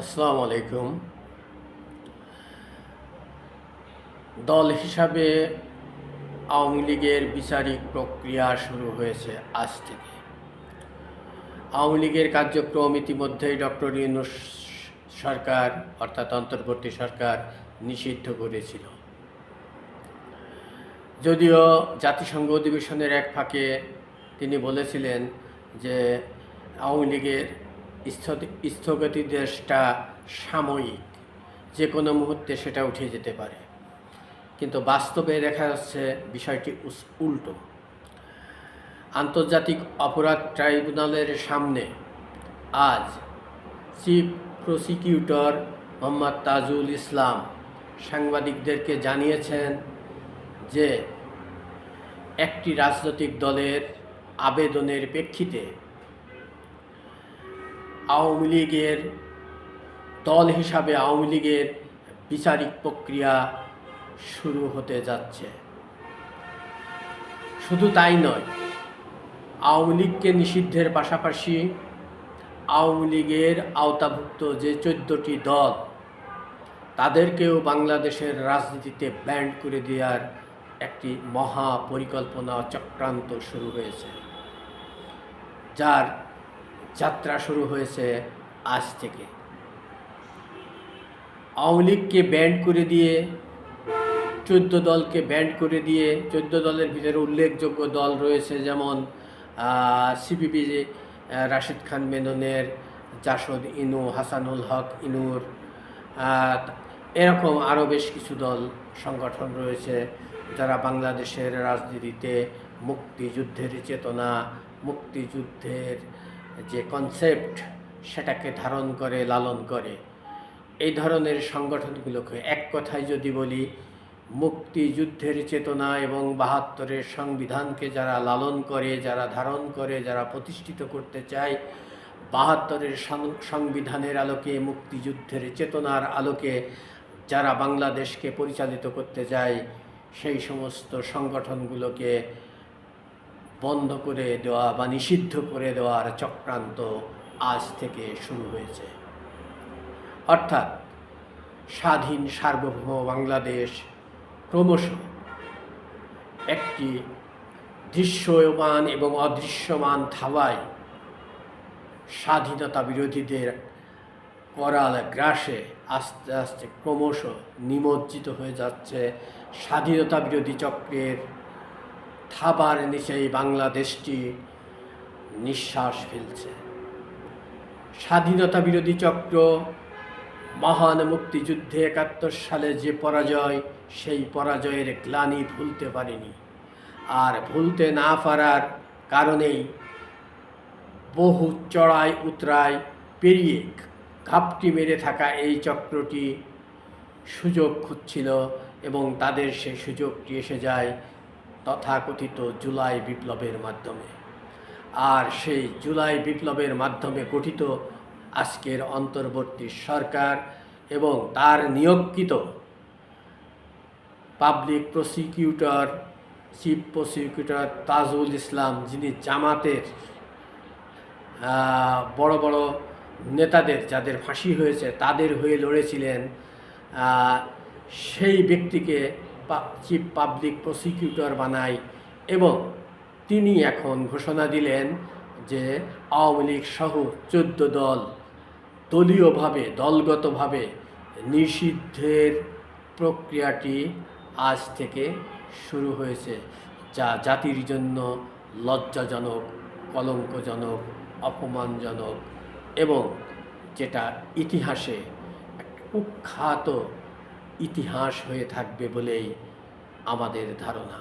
আসসালামু আলাইকুম। দল হিসাবে আওয়ামী লীগের বিচারিক প্রক্রিয়া শুরু হয়েছে আজ থেকে। আওয়ামী লীগের কার্যক্রম ইতিমধ্যেই ডক্টর ইউনূস সরকার অর্থাৎ অন্তর্বর্তী সরকার নিষিদ্ধ করেছিল। যদিও জাতিসংঘ অধিবেশনের এক ফাঁকে তিনি বলেছিলেন যে আওয়ামী লীগের স্থগিতাদেশটা সাময়িক, যে কোনো মুহূর্তে সেটা উঠে যেতে পারে, কিন্তু বাস্তবে দেখা যাচ্ছে বিষয়টি উল্টো। আন্তর্জাতিক অপরাধ ট্রাইব্যুনালের সামনে আজ চিফ প্রসিকিউটর মোহাম্মদ তাজুল ইসলাম সাংবাদিকদেরকে জানিয়েছেন যে একটি রাজনৈতিক দলের আবেদনের প্রেক্ষিতে আওয়ামী লীগের দল হিসাবে আওয়ামী লীগের বিচারিক প্রক্রিয়া শুরু হতে যাচ্ছে। শুধু তাই নয়, আওয়ামী লীগকে নিষিদ্ধের পাশাপাশি আওয়ামী লীগের আওতাভুক্ত যে 14টি দল, তাদেরকেও বাংলাদেশের রাজনীতিতে ব্যান্ড করে দেওয়ার একটি মহা পরিকল্পনা চক্রান্ত শুরু হয়েছে, যার যাত্রা শুরু হয়েছে আজ থেকে। আওয়ামী লীগকে ব্যান্ড করে দিয়ে 14 দলকে ব্যান্ড করে দিয়ে 14 দলের ভিতরে উল্লেখযোগ্য দল রয়েছে, যেমন সিপিবি রাশিদ খান মেননের, জাসদ ইনু, হাসানুল হক ইনুর, এরকম আরও বেশ কিছু দল সংগঠন রয়েছে যারা বাংলাদেশের রাজনীতিতে মুক্তিযুদ্ধের চেতনা, মুক্তিযুদ্ধের যে কনসেপ্ট সেটাকে ধারণ করে, লালন করে। এই ধরনের সংগঠনগুলোকে এক কথায় যদি বলি, মুক্তিযুদ্ধের চেতনা এবং 72-এর সংবিধানকে যারা লালন করে, যারা ধারণ করে, যারা প্রতিষ্ঠিত করতে চায়, 72-এর সংবিধানের আলোকে, মুক্তিযুদ্ধের চেতনার আলোকে যারা বাংলাদেশকে পরিচালিত করতে চায়, সেই সমস্ত সংগঠনগুলোকে বন্ধ করে দেওয়া বা নিষিদ্ধ করে দেওয়ার চক্রান্ত আজ থেকে শুরু হয়েছে। অর্থাৎ স্বাধীন সার্বভৌম বাংলাদেশ ক্রমশ একটি দৃশ্যমান এবং অদৃশ্যমান থাবায় স্বাধীনতা বিরোধীদের করাল গ্রাসে আস্তে আস্তে ক্রমশ নিমজ্জিত হয়ে যাচ্ছে। স্বাধীনতা বিরোধী চক্রের থাবার নিচেই বাংলাদেশটি নিঃশ্বাস ফেলছে। স্বাধীনতা বিরোধী চক্র মহান মুক্তিযুদ্ধে 71 সালে যে পরাজয়, সেই পরাজয়ের গ্লানি ভুলতে পারেনি। আর ভুলতে না পারার কারণেই বহু চড়াই উতরাই পেরিয়ে ঘাপটি মেরে থাকা এই চক্রটি সুযোগ খুঁজছিল এবং তাদের সেই সুযোগটি এসে যায় তথাকথিত জুলাই বিপ্লবের মাধ্যমে। আর সেই জুলাই বিপ্লবের মাধ্যমে গঠিত আজকের অন্তর্বর্তী সরকার এবং তার নিয়োগকৃত public prosecutor, chief prosecutor Tajul Islam, যিনি জামাতের বড় বড় নেতাদের, যাদের ফাঁসি হয়েছে, তাদের হয়ে লড়েছিলেন, সেই ব্যক্তিকে চিফ পাবলিক প্রসিকিউটর বানায় এবং তিনি এখন ঘোষণা দিলেন যে আওয়ামী লীগ সহ 14 দল দলীয়ভাবে, দলগতভাবে নিষিদ্ধের প্রক্রিয়াটি আজ থেকে শুরু হয়েছে, যা জাতির জন্য লজ্জাজনক, কলঙ্কজনক, অপমানজনক এবং যেটা ইতিহাসে কুখ্যাত ইতিহাস হয়ে থাকবে বলেই আমাদের ধারণা।